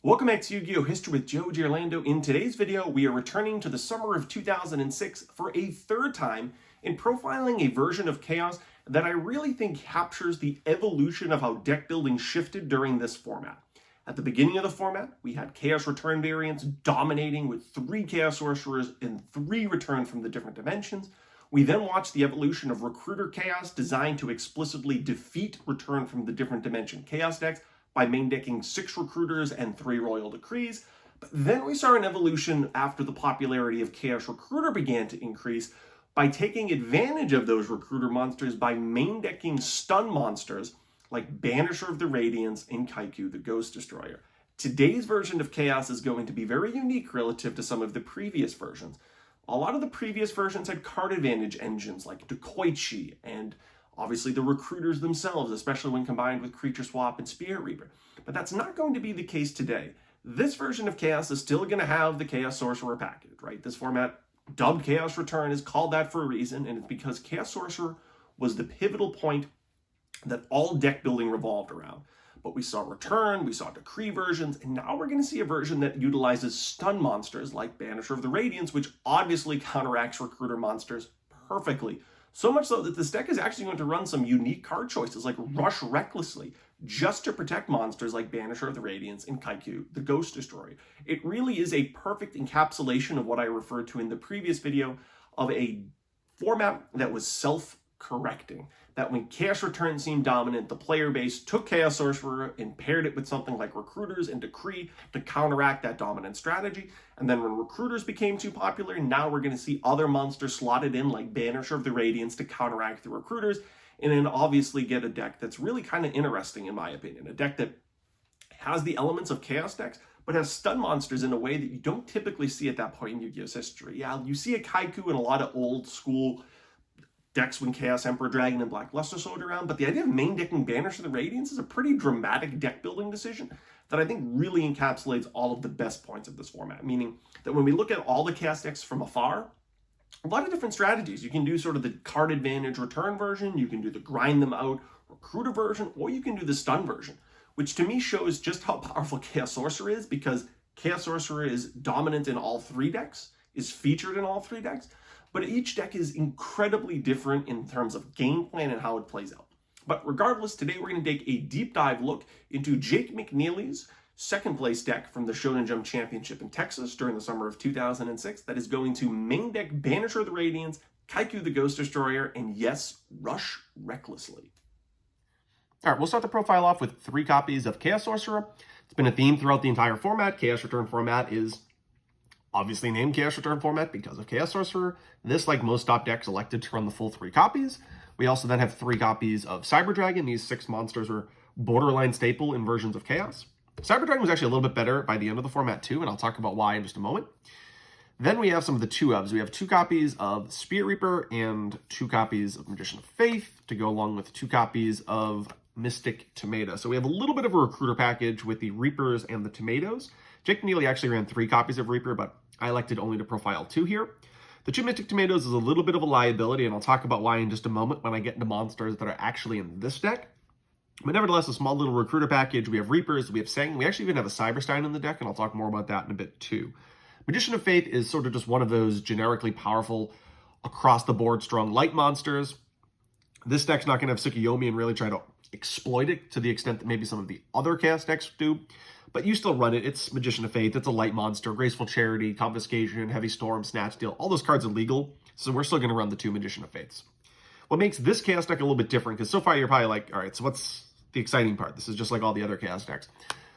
Welcome back to Yu-Gi-Oh! History with Joe Giorlando. In today's video, we are returning to the summer of 2006 for a third time in profiling a version of Chaos that I really think captures the evolution of how deck building shifted during this format. At the beginning of the format, we had Chaos Return variants dominating with 3 Chaos Sorcerers and 3 returns from the different dimensions. We then watched the evolution of Recruiter Chaos designed to explicitly defeat return from the different dimension Chaos decks by main decking 6 Recruiters and 3 Royal Decrees. But then we saw an evolution after the popularity of Chaos Recruiter began to increase by taking advantage of those Recruiter monsters by main decking stun monsters like Banisher of the Radiance and Kaiku the Ghost Destroyer. Today's version of Chaos is going to be very unique relative to some of the previous versions. A lot of the previous versions had card advantage engines like Decoichi and obviously the recruiters themselves, especially when combined with Creature Swap and Spirit Reaper. But that's not going to be the case today. This version of Chaos is still going to have the Chaos Sorcerer package, right? This format, dubbed Chaos Return, is called that for a reason, and it's because Chaos Sorcerer was the pivotal point that all deck building revolved around. But we saw Return, we saw Decree versions, and now we're going to see a version that utilizes stun monsters like Banisher of the Radiance, which obviously counteracts Recruiter monsters perfectly. So much so that this deck is actually going to run some unique card choices like Rush Recklessly, just to protect monsters like Banisher of the Radiance and Kaiku the Ghost Destroyer. It really is a perfect encapsulation of what I referred to in the previous video of a format that was self-correcting. That when Chaos Return seemed dominant, the player base took Chaos Sorcerer and paired it with something like Recruiters and Decree to counteract that dominant strategy. And then when Recruiters became too popular, now we're going to see other monsters slotted in like Banisher of the Radiance to counteract the Recruiters, and then obviously get a deck that's really kind of interesting in my opinion. A deck that has the elements of Chaos decks, but has stun monsters in a way that you don't typically see at that point in Yu-Gi-Oh's history. Yeah, you see a Kaiku in a lot of old school decks when Chaos Emperor Dragon and Black Luster sold around, but the idea of main decking Banisher of the Radiance is a pretty dramatic deck building decision that I think really encapsulates all of the best points of this format, meaning that when we look at all the Chaos decks from afar, a lot of different strategies. You can do sort of the card advantage return version, you can do the grind them out recruiter version, or you can do the stun version, which to me shows just how powerful Chaos Sorcerer is, because Chaos Sorcerer is dominant in all 3 decks, is featured in all 3 decks, but each deck is incredibly different in terms of game plan and how it plays out. But regardless, today we're going to take a deep dive look into Jake McNeely's second place deck from the Shonen Jump Championship in Texas during the summer of 2006 that is going to main deck Banisher of the Radiance, Kaiku the Ghost Destroyer, and yes, Rush Recklessly. All right, we'll start the profile off with 3 copies of Chaos Sorcerer. It's been a theme throughout the entire format. Chaos Return format is obviously named Chaos Return format because of Chaos Sorcerer. This, like most top decks, elected to run the full 3 copies. We also then have 3 copies of Cyber Dragon. These 6 monsters are borderline staple in versions of Chaos. Cyber Dragon was actually a little bit better by the end of the format too, and I'll talk about why in just a moment. Then we have some of the 2-ofs. We have 2 copies of Spirit Reaper and 2 copies of Magician of Faith to go along with 2 copies of Mystic Tomato. So we have a little bit of a recruiter package with the Reapers and the Tomatoes. Jake Neely actually ran 3 copies of Reaper, but I elected only to profile 2 here. The 2 Mystic Tomatoes is a little bit of a liability, and I'll talk about why in just a moment when I get into monsters that are actually in this deck. But nevertheless, a small little recruiter package. We have Reapers, we have Sang, we actually even have a Cyberstein in the deck, and I'll talk more about that in a bit too. Magician of Faith is sort of just one of those generically powerful, across-the-board strong light monsters. This deck's not going to have Tsukuyomi and really try to exploit it to the extent that maybe some of the other Chaos decks do. But you still run it. It's Magician of Faith. It's a light monster. Graceful Charity, Confiscation, Heavy Storm, Snatch Steal. All those cards are legal, so we're still going to run the 2 Magician of Faiths. What makes this Chaos deck a little bit different, because so far you're probably like, all right, so what's the exciting part? This is just like all the other Chaos decks.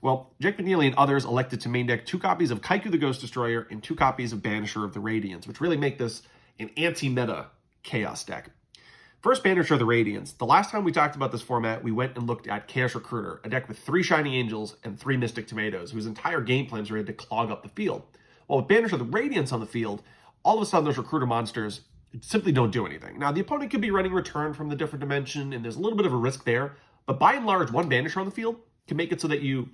Well, Jake McNeely and others elected to main deck 2 copies of Kaiku the Ghost Destroyer and 2 copies of Banisher of the Radiance, which really make this an anti-meta Chaos deck. First, Banisher of the Radiance. The last time we talked about this format, we went and looked at Chaos Recruiter, a deck with 3 Shining Angels and 3 Mystic Tomatoes, whose entire game plans were to clog up the field. Well, with Banisher of the Radiance on the field, all of a sudden those Recruiter monsters simply don't do anything. Now, the opponent could be running Return from the different dimension, and there's a little bit of a risk there, but by and large, 1 Banisher on the field can make it so that you,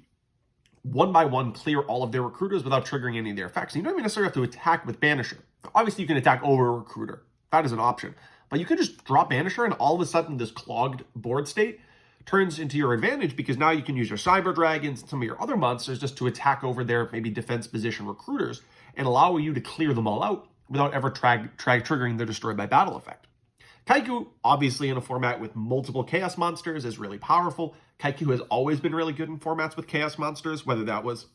one by one, clear all of their Recruiters without triggering any of their effects. And you don't even necessarily have to attack with Banisher. Now, obviously, you can attack over a Recruiter. That is an option. But you can just drop Banisher, and all of a sudden, this clogged board state turns into your advantage because now you can use your Cyber Dragons and some of your other monsters just to attack over their maybe defense position recruiters and allow you to clear them all out without ever triggering the Destroy by Battle effect. Kaiku, obviously in a format with multiple Chaos monsters, is really powerful. Kaiku has always been really good in formats with Chaos monsters, whether that was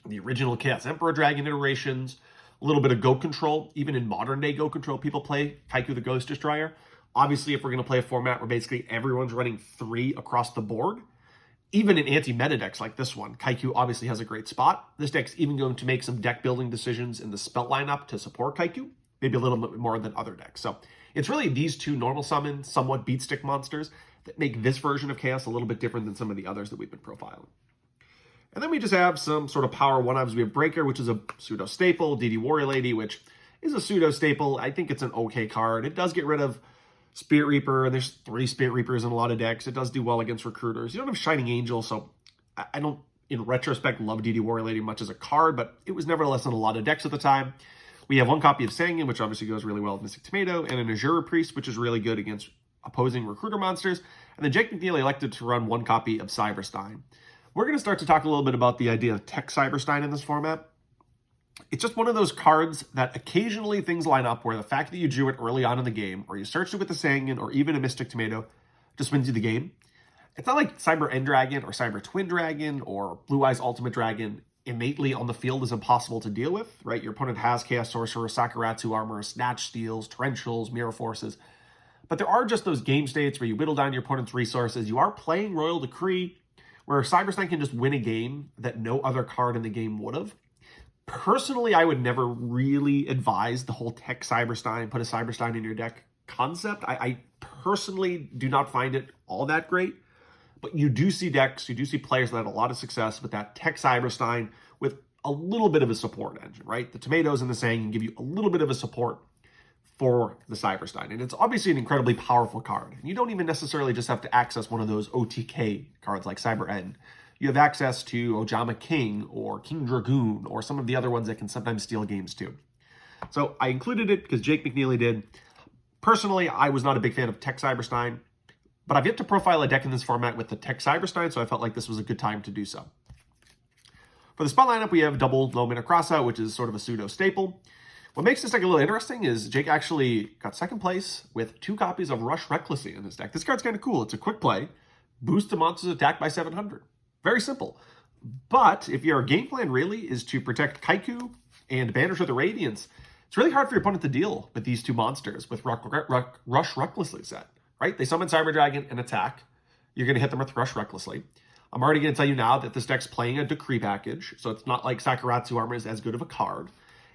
the original Chaos Emperor Dragon iterations, a little bit of Go Control. Even in modern day Go Control, people play Kaiku the Ghost Destroyer. Obviously, if we're going to play a format where basically everyone's running 3 across the board, even in anti-meta decks like this one, Kaiku obviously has a great spot. This deck's even going to make some deck building decisions in the spell lineup to support Kaiku, maybe a little bit more than other decks. So it's really these two normal summon, somewhat beat stick monsters that make this version of Chaos a little bit different than some of the others that we've been profiling. And then we just have some sort of power one-ups. We have Breaker, which is a pseudo-staple, DD Warrior Lady, which is a pseudo-staple. I think it's an okay card. It does get rid of Spirit Reaper, and there's 3 Spirit Reapers in a lot of decks. It does do well against recruiters. You don't have Shining Angel, so I don't, in retrospect, love DD Warrior Lady much as a card, but it was nevertheless in a lot of decks at the time. We have 1 copy of Sanguine, which obviously goes really well with Mystic Tomato, and an Azure Priest, which is really good against opposing recruiter monsters. And then Jake McNeely elected to run 1 copy of Cyberstein. We're going to start to talk a little bit about the idea of Tech Cyberstein in this format. It's just one of those cards that occasionally things line up where the fact that you drew it early on in the game, or you searched it with the Sanguine, or even a Mystic Tomato, just wins you the game. It's not like Cyber End Dragon or Cyber Twin Dragon or Blue Eyes Ultimate Dragon innately on the field is impossible to deal with, right? Your opponent has Chaos Sorcerer, Sakuratsu Armor, Snatch Steals, Torrentials, Mirror Forces. But there are just those game states where you whittle down your opponent's resources. You are playing Royal Decree, where Cyberstein can just win a game that no other card in the game would have. Personally, I would never really advise the whole Tech Cyberstein, put a Cyberstein in your deck concept. I personally do not find it all that great. But you do see decks, you do see players that have a lot of success with that Tech Cyberstein with a little bit of a support engine, right? The Tomatoes and the Sang can give you a little bit of a support for the Cyberstein. And it's obviously an incredibly powerful card. And you don't even necessarily just have to access one of those OTK cards like Cyber End. You have access to Ojama King or King Dragoon or some of the other ones that can sometimes steal games too. So I included it because Jake McNeely did. Personally, I was not a big fan of Tech Cyberstein, but I've yet to profile a deck in this format with the Tech Cyberstein, so I felt like this was a good time to do so. For the spell lineup, we have double low mana crossout, which is sort of a pseudo staple. What makes this deck a little interesting is Jake actually got second place with 2 copies of Rush Recklessly in this deck. This card's kind of cool. It's a quick play. Boost the monster's attack by 700. Very simple. But if your game plan really is to protect Kaiku and Banisher the Radiance, it's really hard for your opponent to deal with these 2 monsters with Rush Recklessly set, right? They summon Cyber Dragon and attack. You're going to hit them with Rush Recklessly. I'm already going to tell you now that this deck's playing a Decree package, so it's not like Sakuratsu Armor is as good of a card.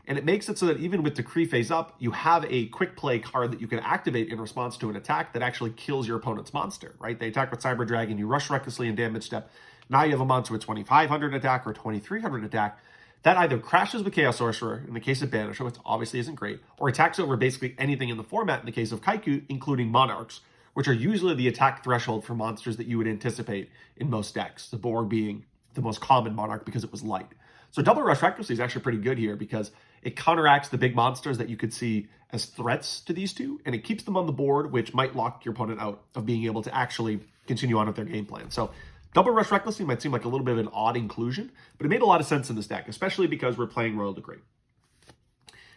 And it makes it so that even with Decree phase up, you have a quick play card that you can activate in response to an attack that actually kills your opponent's monster, right? They attack with Cyber Dragon, you rush recklessly and damage step. Now you have a monster with 2,500 attack or 2,300 attack. That either crashes with Chaos Sorcerer in the case of Banisher, which obviously isn't great, or attacks over basically anything in the format in the case of Kaiku, including Monarchs, which are usually the attack threshold for monsters that you would anticipate in most decks, the Borg being the most common Monarch because it was light. So double Rush Recklessly is actually pretty good here because it counteracts the big monsters that you could see as threats to these 2, and it keeps them on the board, which might lock your opponent out of being able to actually continue on with their game plan. So double Rush Recklessly might seem like a little bit of an odd inclusion, but it made a lot of sense in this deck, especially because we're playing Royal Decree.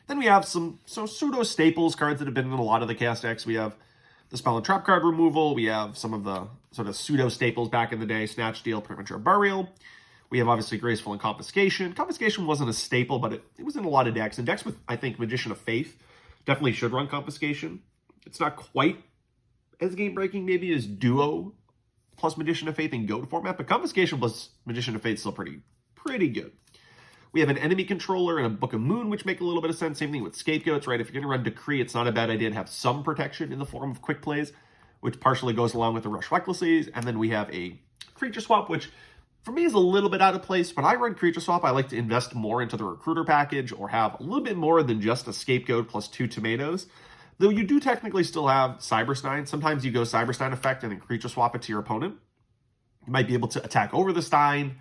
Then we have some pseudo-staples cards that have been in a lot of the Chaos decks. We have the Spell and Trap card removal. We have some of the sort of pseudo-staples back in the day, Snatch Steal, Premature Burial. We have obviously Graceful and Confiscation. Confiscation wasn't a staple, but it was in a lot of decks. And decks with, I think, Magician of Faith definitely should run Confiscation. It's not quite as game-breaking maybe as Duo plus Magician of Faith in Goat format, but Confiscation plus Magician of Faith is still pretty good. We have an Enemy Controller and a Book of Moon, which make a little bit of sense. Same thing with Scapegoats, right? If you're going to run Decree, it's not a bad idea to have some protection in the form of quick plays, which partially goes along with the Rush Recklessly. And then we have a Creature Swap, which for me is a little bit out of place. When I run Creature Swap, I like to invest more into the Recruiter package or have a little bit more than just a Scapegoat plus 2 Tomatoes. Though you do technically still have Cyberstein. Sometimes you go Cyberstein effect and then Creature Swap it to your opponent. You might be able to attack over the Stein,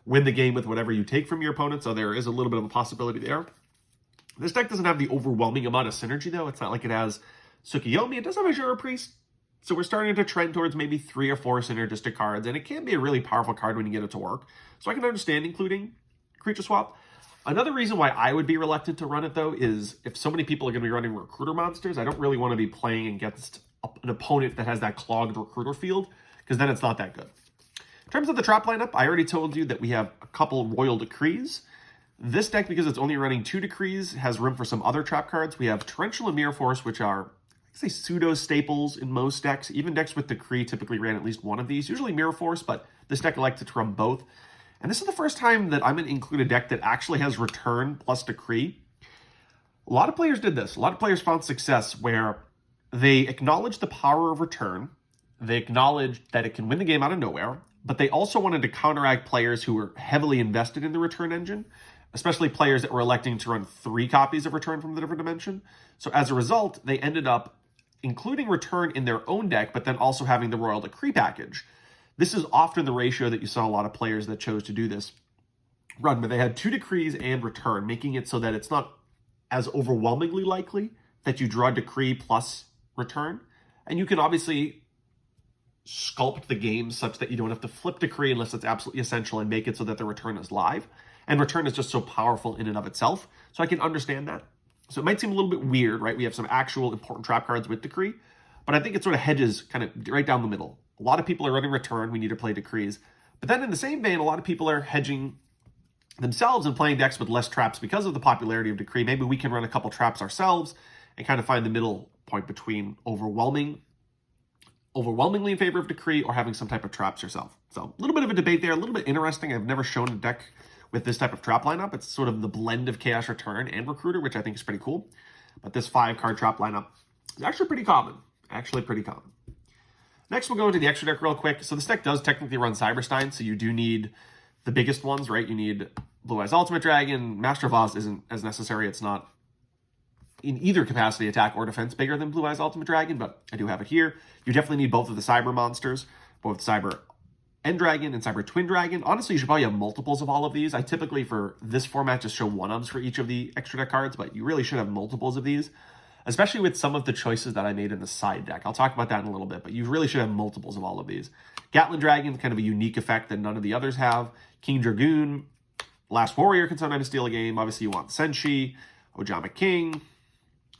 win the game with whatever you take from your opponent, so there is a little bit of a possibility there. This deck doesn't have the overwhelming amount of synergy, though. It's not like it has Tsukiyomi. It does have a Azure Priest, So we're starting to trend towards maybe 3 or 4 synergistic cards, and it can be a really powerful card when you get it to work. So I can understand including Creature Swap. Another reason why I would be reluctant to run it, though, is if so many people are going to be running Recruiter monsters, I don't really want to be playing against an opponent that has that clogged Recruiter field, because then it's not that good. In terms of the trap lineup, I already told you that we have a couple Royal Decrees. This deck, because it's only running 2 Decrees, has room for some other trap cards. We have Torrential and Mirror Force, which are, say, pseudo-staples in most decks. Even decks with Decree typically ran at least one of these, usually Mirror Force, but this deck elected to run both. And this is the first time that I'm going to include a deck that actually has Return plus Decree. A lot of players did this. A lot of players found success where they acknowledged the power of Return, they acknowledged that it can win the game out of nowhere, but they also wanted to counteract players who were heavily invested in the Return engine, especially players that were electing to run 3 copies of Return from the different dimension. So as a result, they ended up including Return in their own deck, but then also having the Royal Decree package. This is often the ratio that you saw a lot of players that chose to do this run, but they had 2 Decrees and Return, making it so that it's not as overwhelmingly likely that you draw Decree plus Return. And you can obviously sculpt the game such that you don't have to flip Decree unless it's absolutely essential and make it so that the Return is live. And Return is just so powerful in and of itself. So I can understand that. So it might seem a little bit weird, right? We have some actual important trap cards with Decree, but I think it sort of hedges kind of right down the middle. A lot of people are running Return. We need to play Decrees. But then in the same vein, a lot of people are hedging themselves and playing decks with less traps because of the popularity of Decree. Maybe we can run a couple traps ourselves and kind of find the middle point between overwhelmingly in favor of Decree or having some type of traps yourself. So a little bit of a debate there, a little bit interesting. I've never shown a deck with this type of trap lineup. It's sort of the blend of Chaos Return and Recruiter, which I think is pretty cool. But this 5-card trap lineup is actually pretty common. Next, we'll go into the extra deck real quick. So this deck does technically run Cyberstein, so you do need the biggest ones, right? You need Blue Eyes Ultimate Dragon. Master of Oz isn't as necessary. It's not in either capacity, attack or defense, bigger than Blue Eyes Ultimate Dragon, but I do have it here. You definitely need both of the Cyber monsters, both Cyber End Dragon and Cyber Twin Dragon. Honestly, you should probably have multiples of all of these. I typically, for this format, just show one-ofs for each of the extra deck cards, but you really should have multiples of these, especially with some of the choices that I made in the side deck. I'll talk about that in a little bit, but you really should have multiples of all of these. Gatlin Dragon, kind of a unique effect that none of the others have. King Dragoon, Last Warrior can sometimes steal a game. Obviously, you want Senshi, Ojama King.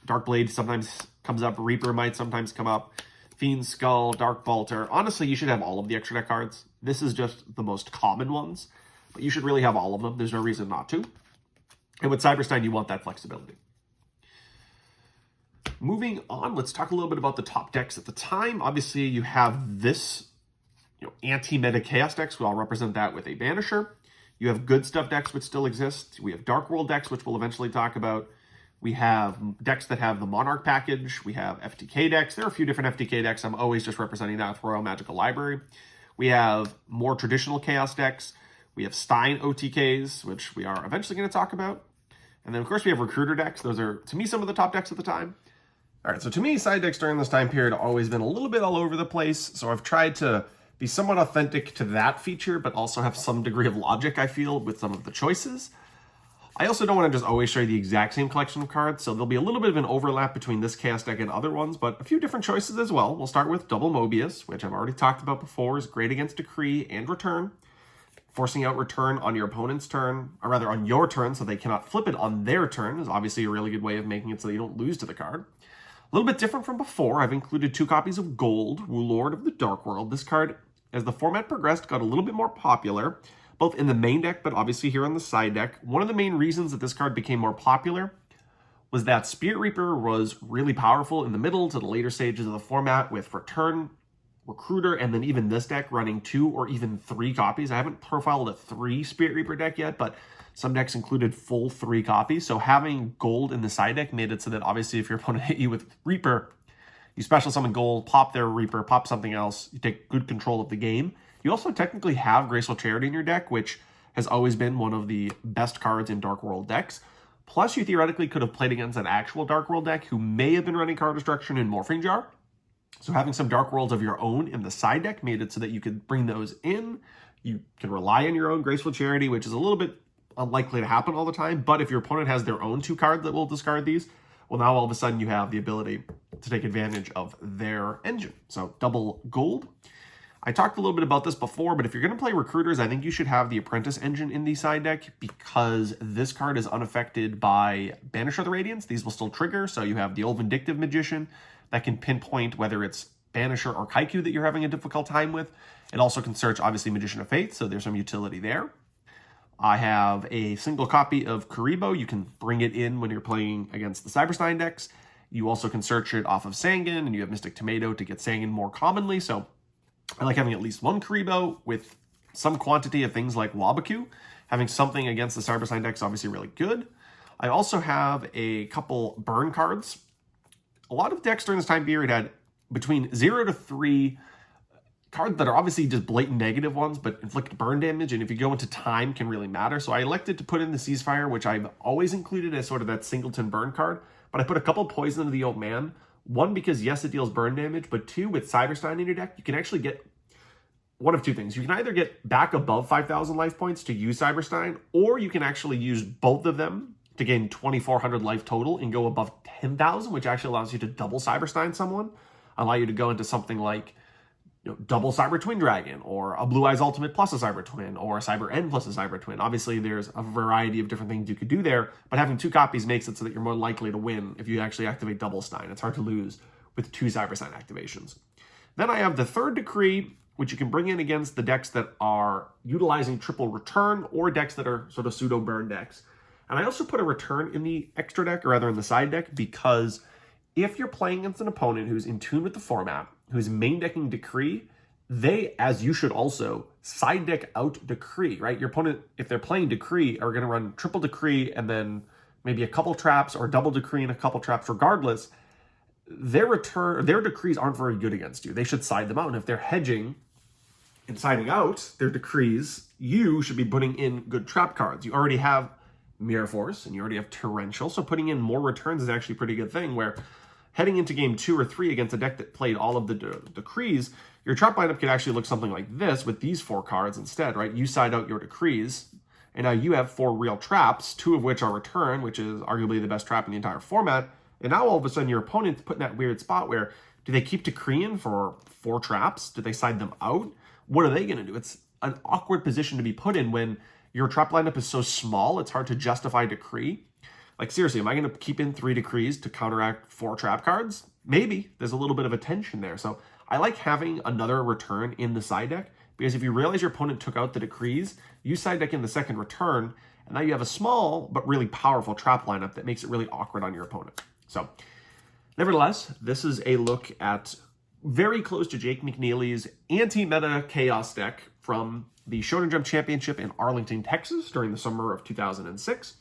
Darkblade sometimes comes up. Reaper might sometimes come up. Fiend Skull, Dark Bolter. Honestly, you should have all of the extra deck cards. This is just the most common ones, but you should really have all of them. There's no reason not to. And with Cyberstein, you want that flexibility. Moving on, let's talk a little bit about the top decks at the time. Obviously, you have this, anti-meta Chaos decks. We all represent that with a Banisher. You have good stuff decks, which still exist. We have Dark World decks, which we'll eventually talk about. We have decks that have the Monarch package. We have FTK decks. There are a few different FTK decks. I'm always just representing that with Royal Magical Library. We have more traditional Chaos decks. We have Stein OTKs, which we are eventually going to talk about. And then, of course, we have Recruiter decks. Those are, to me, some of the top decks at the time. All right, so to me, side decks during this time period have always been a little bit all over the place. So I've tried to be somewhat authentic to that feature, but also have some degree of logic, I feel, with some of the choices. I also don't want to just always show you the exact same collection of cards, so there'll be a little bit of an overlap between this Chaos deck and other ones, but a few different choices as well. We'll start with Double Mobius, which I've already talked about before, is great against Decree and Return. Forcing out Return on your opponent's turn, or rather on your turn, so they cannot flip it on their turn, is obviously a really good way of making it so that you don't lose to the card. A little bit different from before, I've included 2 copies of Gold, Lord of the Dark World. This card, as the format progressed, got a little bit more popular, both in the main deck, but obviously here on the side deck. One of the main reasons that this card became more popular was that Spirit Reaper was really powerful in the middle to the later stages of the format with Return, Recruiter, and then even this deck running 2 or even 3 copies. I haven't profiled a 3 Spirit Reaper deck yet, but some decks included full 3 copies. So having Gold in the side deck made it so that obviously if your opponent hit you with Reaper, you special summon Gold, pop their Reaper, pop something else, you take good control of the game. You also technically have Graceful Charity in your deck, which has always been one of the best cards in Dark World decks. Plus, you theoretically could have played against an actual Dark World deck who may have been running Card Destruction and Morphing Jar. So having some Dark Worlds of your own in the side deck made it so that you could bring those in. You can rely on your own Graceful Charity, which is a little bit unlikely to happen all the time. But if your opponent has their own 2 cards that will discard these, Well, now all of a sudden you have the ability to take advantage of their engine. So double gold. I talked a little bit about this before, but if you're going to play recruiters, I think you should have the apprentice engine in the side deck because this card is unaffected by Banisher the Radiance. These will still trigger, so you have the old Vindictive Magician that can pinpoint whether it's Banisher or Kaiku that you're having a difficult time with. It also can search, obviously, Magician of Faith, so there's some utility there. I have a single copy of Kuribo. You can bring it in when you're playing against the Cyberstein decks. You also can search it off of Sangan, and you have Mystic Tomato to get Sangan more commonly, so I like having at least one Kuribo with some quantity of things like Wabaku. Having something against the Cyberstein deck is obviously really good. I also have a couple burn cards. A lot of decks during this time period had between 0 to 3 cards that are obviously just blatant negative ones, but inflict burn damage, and if you go into time, can really matter. So I elected to put in the Ceasefire, which I've always included as sort of that singleton burn card, but I put a couple Poison into the Old Man. One, because yes, it deals burn damage, but two, with Cyberstein in your deck, you can actually get one of two things. You can either get back above 5,000 life points to use Cyberstein, or you can actually use both of them to gain 2,400 life total and go above 10,000, which actually allows you to double Cyberstein someone, allow you to go into something like double Cyber Twin Dragon, or a Blue Eyes Ultimate plus a Cyber Twin, or a Cyber End plus a Cyber Twin. Obviously, there's a variety of different things you could do there, but having 2 copies makes it so that you're more likely to win if you actually activate double Stein. It's hard to lose with 2 Cyberstein activations. Then I have the third Decree, which you can bring in against the decks that are utilizing triple return, or decks that are sort of pseudo-burn decks. And I also put a return in the extra deck, or rather in the side deck, because if you're playing against an opponent who's in tune with the format, who's main decking Decree, they, as you should also, side deck out Decree, right? Your opponent, if they're playing Decree, are going to run triple Decree and then maybe a couple traps, or double Decree and a couple traps regardless. Their Decrees aren't very good against you. They should side them out. And if they're hedging and siding out their Decrees, you should be putting in good trap cards. You already have Mirror Force and you already have Torrential, so putting in more returns is actually a pretty good thing, where heading into game 2 or 3 against a deck that played all of the Decrees, your trap lineup could actually look something like this with these 4 cards instead, right? You side out your Decrees, and now you have 4 real traps, 2 of which are return, which is arguably the best trap in the entire format. And now all of a sudden your opponent's put in that weird spot where, do they keep Decreeing for 4 traps? Do they side them out? What are they going to do? It's an awkward position to be put in when your trap lineup is so small, it's hard to justify Decree. Like, seriously, am I going to keep in 3 Decrees to counteract 4 trap cards? Maybe. There's a little bit of a tension there. So I like having another return in the side deck, because if you realize your opponent took out the Decrees, you side deck in the second return, and now you have a small but really powerful trap lineup that makes it really awkward on your opponent. So, nevertheless, this is a look at very close to Jake McNeely's anti-meta Chaos deck from the Shonen Jump Championship in Arlington, Texas during the summer of 2006.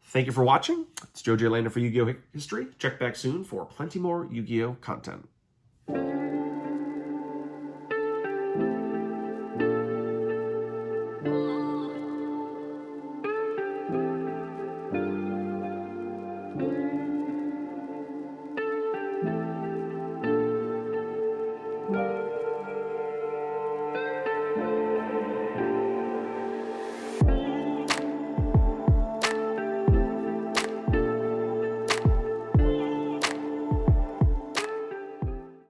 Thank you for watching. It's Giorlando for Yu-Gi-Oh! History. Check back soon for plenty more Yu-Gi-Oh! content.